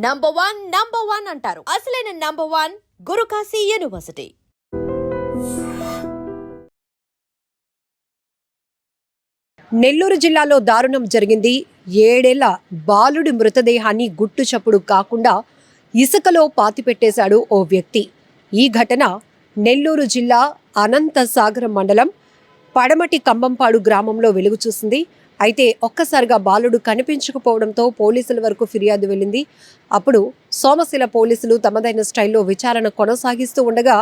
Number one అంటారు. అసలైన number one Gurukashi university. Nellore జిల్లాలో దారుణం జరిగింది. 7 ఏళ్ల బాలుడి మృతదేహాన్ని గుట్టు చప్పుడు కాకుండా ఇసుకలో పాతిపెట్టేశాడు ఓ వ్యక్తి. ఈ ఘటన నెల్లూరు జిల్లా అనంతసాగరం మండలం పడమటి కంబంపాడు గ్రామంలో వెలుగు చూసింది. అయితే ఒక్కసారిగా బాలుడు కనిపించకపోవడంతో పోలీసుల వరకు ఫిర్యాదు వెళ్ళింది. అప్పుడు సోమశిల పోలీసులు తమదైన స్టైల్లో విచారణ కొనసాగిస్తూ ఉండగా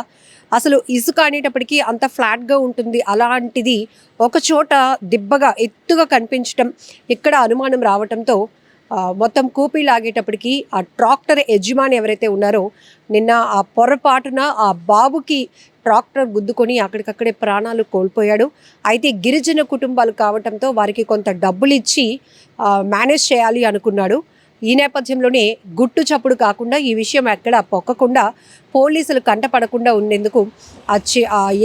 అసలు ఇసుక అనేటప్పటికీ అంత ఫ్లాట్గా ఉంటుంది, అలాంటిది ఒక చోట దిబ్బగా ఎత్తుగా కనిపించడం, ఇక్కడ అనుమానం రావడంతో మొత్తం కూపీ లాగేటప్పటికి ఆ ట్రాక్టర్ యజమాని ఎవరైతే ఉన్నారో నిన్న ఆ పొరపాటున ఆ బాబుకి ట్రాక్టర్ గుద్దుకొని అక్కడికక్కడే ప్రాణాలు కోల్పోయాడు. అయితే గిరిజన కుటుంబాలు కావటంతో వారికి కొంత డబ్బులు ఇచ్చి మేనేజ్ చేయాలి అనుకున్నాడు. ఈ నేపథ్యంలోనే గుట్టు చప్పుడు కాకుండా ఈ విషయం ఎక్కడ పొక్కకుండా పోలీసులు కంటపడకుండా ఉండేందుకు ఆ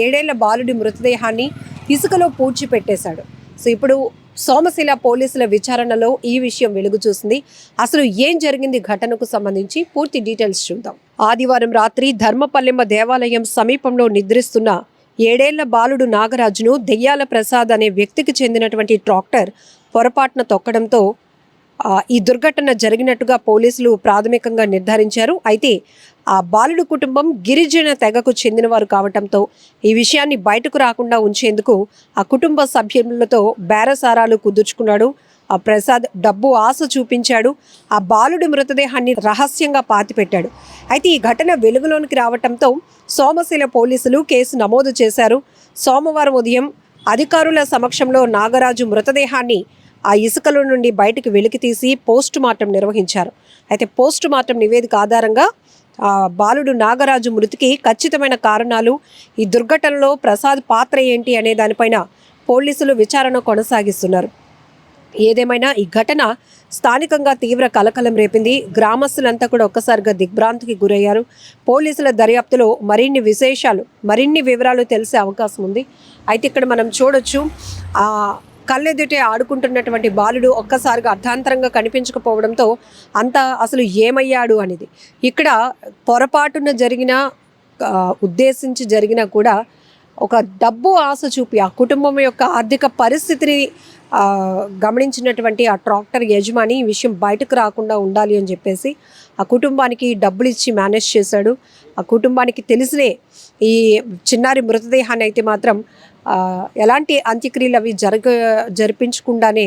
7 ఏళ్ల బాలుడి మృతదేహాన్ని ఇసుకలో పూడ్చిపెట్టేశాడు. సో ఇప్పుడు సోమశిల పోలీసుల విచారణలో ఈ విషయం వెలుగు చూసింది. అసలు ఏం జరిగింది ఘటనకు సంబంధించి పూర్తి డీటెయిల్స్ చూద్దాం. ఆదివారం రాత్రి ధర్మపల్లెమ్మ దేవాలయం సమీపంలో నిద్రిస్తున్న 7 ఏళ్ల బాలుడు నాగరాజును దెయ్యాల ప్రసాద్ అనే వ్యక్తికి చెందినటువంటి ట్రాక్టర్ పొరపాటున తొక్కడంతో ఈ దుర్ఘటన జరిగినట్టుగా పోలీసులు ప్రాథమికంగా నిర్ధారించారు. అయితే ఆ బాలుడు కుటుంబం గిరిజన తెగకు చెందినవారు కావటంతో ఈ విషయాన్ని బయటకు రాకుండా ఉంచేందుకు ఆ కుటుంబ సభ్యులతో బేరసారాలు కుదుర్చుకున్నాడు. ఆ ప్రసాద్ డబ్బు ఆశ చూపించాడు. ఆ బాలుడి మృతదేహాన్ని రహస్యంగా పాతిపెట్టాడు. అయితే ఈ ఘటన వెలుగులోనికి రావటంతో సోమశిల పోలీసులు కేసు నమోదు చేశారు. సోమవారం ఉదయం అధికారుల సమక్షంలో నాగరాజు మృతదేహాన్ని ఆ ఇసుకలో నుండి బయటకు వెలికితీసి పోస్టు మార్టం నిర్వహించారు. అయితే పోస్టు మార్టం నివేదిక ఆధారంగా బాలుడు నాగరాజు మృతికి ఖచ్చితమైన కారణాలు, ఈ దుర్ఘటనలో ప్రసాద్ పాత్ర ఏంటి అనే దానిపైన పోలీసులు విచారణ కొనసాగిస్తున్నారు. ఏదేమైనా ఈ ఘటన స్థానికంగా తీవ్ర కలకలం రేపింది. గ్రామస్తులంతా కూడా ఒక్కసారిగా దిగ్భ్రాంతికి గురయ్యారు. పోలీసుల దర్యాప్తులో మరిన్ని వివరాలు తెలిసే అవకాశం ఉంది. అయితే ఇక్కడ మనం చూడొచ్చు, కళ్ళెదుటే ఆడుకుంటున్నటువంటి బాలుడు ఒక్కసారిగా అర్ధాంతరంగా కనిపించకపోవడంతో అంతా అసలు ఏమయ్యాడు అనేది. ఇక్కడ పొరపాటున జరిగిన ఉద్దేశించి జరిగినా కూడా ఒక డబ్బు ఆశ చూపి ఆ కుటుంబం యొక్క ఆర్థిక పరిస్థితిని గమనించినటువంటి ఆ ట్రాక్టర్ యజమాని ఈ విషయం బయటకు రాకుండా ఉండాలి అని చెప్పేసి ఆ కుటుంబానికి డబ్బులు ఇచ్చి మేనేజ్ చేశాడు. ఆ కుటుంబానికి తెలిసినే ఈ చిన్నారి మృతదేహాన్ని అయితే మాత్రం ఎలాంటి అంత్యక్రియలు అవి జరిపించకుండానే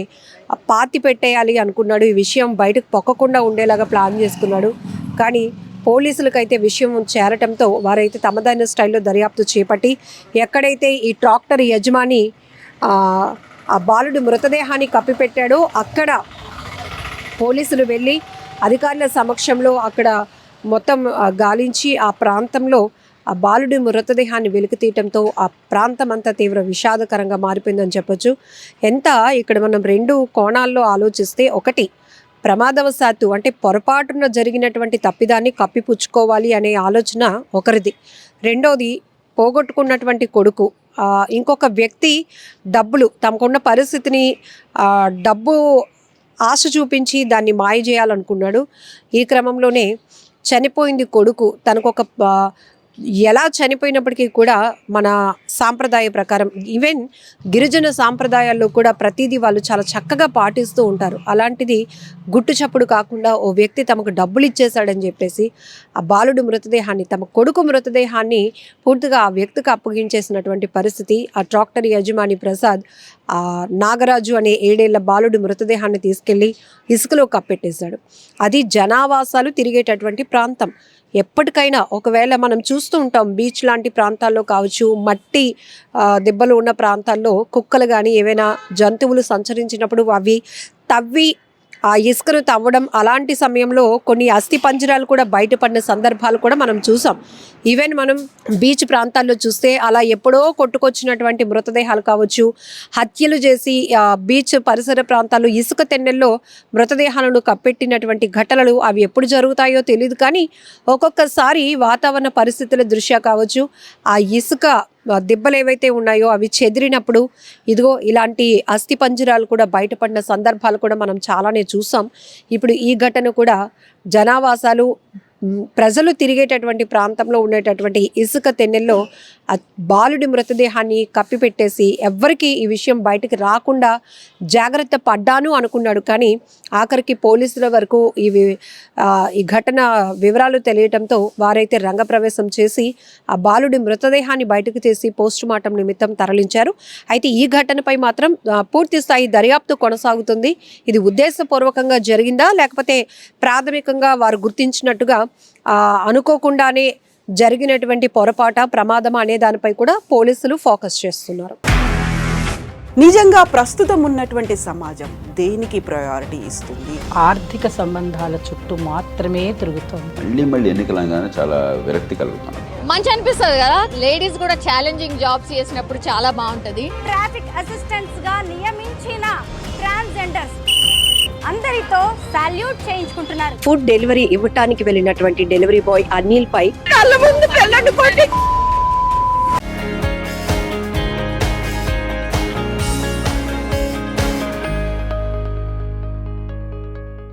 పాతి పెట్టేయాలి అనుకున్నాడు. ఈ విషయం బయటకు పొక్కకుండా ఉండేలాగా ప్లాన్ చేసుకున్నాడు. కానీ పోలీసులకైతే విషయం చేరటంతో వారైతే తమదైన స్టైల్లో దర్యాప్తు చేపట్టి ఎక్కడైతే ఈ ట్రాక్టర్ యజమాని ఆ బాలుడి మృతదేహాన్ని కప్పిపెట్టాడో అక్కడ పోలీసులు వెళ్ళి అధికారుల సమక్షంలో అక్కడ మొత్తం గాలించి ఆ ప్రాంతంలో ఆ బాలుడి మృతదేహాన్ని వెలికితీయటంతో ఆ ప్రాంతం అంతా తీవ్ర విషాదకరంగా మారిపోయిందని చెప్పొచ్చు. ఇక్కడ మనం 2 కోణాల్లో ఆలోచిస్తే, ఒకటి ప్రమాదవశాత్తు అంటే పొరపాటున జరిగినటువంటి తప్పిదాన్ని కప్పిపుచ్చుకోవాలి అనే ఆలోచన ఒకరిది. రెండోది పోగొట్టుకున్నటువంటి కొడుకు, ఇంకొక వ్యక్తి డబ్బులు తమకున్న పరిస్థితిని డబ్బు ఆశ చూపించి దాన్ని మాయ చేయాలనుకున్నాడు. ఈ క్రమంలోనే చనిపోయింది కొడుకు. తనకొక ఎలా చనిపోయినప్పటికీ కూడా మన సాంప్రదాయ ప్రకారం, ఈవెన్ గిరిజన సాంప్రదాయాల్లో కూడా ప్రతిదీ వాళ్ళు చాలా చక్కగా పాటిస్తూ ఉంటారు. అలాంటిది గుట్టు చప్పుడు కాకుండా ఓ వ్యక్తి తమకు డబ్బులు ఇచ్చేశాడని చెప్పేసి ఆ బాలుడి మృతదేహాన్ని, తమ కొడుకు మృతదేహాన్ని పూర్తిగా ఆ వ్యక్తికి అప్పగించేసినటువంటి పరిస్థితి. ఆ ట్రాక్టర్ యజమాని ప్రసాద్ నాగరాజు అనే 7 ఏళ్ల బాలుడి మృతదేహాన్ని తీసుకెళ్లి ఇసుకలో కప్పెట్టేశాడు. అది జనావాసాలు తిరిగేటటువంటి ప్రాంతం. ఎప్పటికైనా ఒకవేళ మనం చూస్తూ ఉంటాం, బీచ్ లాంటి ప్రాంతాల్లో కావచ్చు, మట్టి దెబ్బలు ఉన్న ప్రాంతాల్లో కుక్కలు కానీ ఏవైనా జంతువులు సంచరించినప్పుడు అవి తవ్వి ఆ ఇసుకను తవ్వడం, అలాంటి సమయంలో కొన్ని అస్థి పంజరాలు కూడా బయటపడిన సందర్భాలు కూడా మనం చూసాం. ఈవెన్ మనం బీచ్ ప్రాంతాల్లో చూస్తే అలా ఎప్పుడో కొట్టుకొచ్చినటువంటి మృతదేహాలు కావచ్చు, హత్యలు చేసి బీచ్ పరిసర ప్రాంతాల్లో ఇసుక తెన్నెల్లో మృతదేహాలను కప్పెట్టినటువంటి ఘటనలు అవి ఎప్పుడు జరుగుతాయో తెలియదు. కానీ ఒక్కొక్కసారి వాతావరణ పరిస్థితుల దృష్ట్యా కావచ్చు, ఆ ఇసుక దిబ్బలు ఏవైతే ఉన్నాయో అవి చెదిరినప్పుడు ఇదిగో ఇలాంటి అస్థిపంజరాలు కూడా బయటపడిన సందర్భాలు కూడా మనం చాలానే చూసాం. ఇప్పుడు ఈ ఘటన కూడా జనావాసాలు ప్రజలు తిరిగేటటువంటి ప్రాంతంలో ఉండేటటువంటి ఇసుక తెన్నెల్లో ఆ బాలుడి మృతదేహాన్ని కప్పిపెట్టేసి ఎవ్వరికి ఈ విషయం బయటకు రాకుండా జాగ్రత్త పడ్డాను అనుకున్నాడు. కానీ ఆఖరికి పోలీసుల వరకు ఈ ఘటన వివరాలు తెలియటంతో వారైతే రంగప్రవేశం చేసి ఆ బాలుడి మృతదేహాన్ని బయటకు తీసి పోస్ట్ మార్టం నిమిత్తం తరలించారు. అయితే ఈ ఘటనపై మాత్రం పూర్తి స్థాయి దర్యాప్తు కొనసాగుతుంది. ఇది ఉద్దేశపూర్వకంగా జరిగిందా లేకపోతే ప్రాథమికంగా వారు గుర్తించినట్టుగా అనుకోకుండానే జరిగినటువంటి పొరపాట ప్రమాదం అనే దానిపై కూడా పోలీసులు ఫోకస్ చేస్తున్నారు. నిజంగా ప్రస్తుతం ఉన్నటువంటి సమాజం దేనికి ప్రయారిటీ ఇస్తుంది? ఆర్థిక సంబంధాల చుట్టూ మాత్రమే తిరుగుతోంది. మళ్ళీ ఎన్నికలంగానే చాలా విరక్తి కలుగుతున్నాం. మంచి అనిపిస్తుంది కదా, లేడీస్ కూడా ఛాలెంజింగ్ జాబ్స్ చేసినప్పుడు చాలా బాగుంటది. ట్రాఫిక్ అసిస్టెంట్స్ గా నియమించిన ట్రాన్స్జెండర్స్ అందరితో సాల్యూట్ చేయించుకుంటున్నారు. ఫుడ్ డెలివరీ ఇవ్వటానికి వెళ్ళినటువంటి డెలివరీ బాయ్ అనిల్ పై కళ్ళ ముందు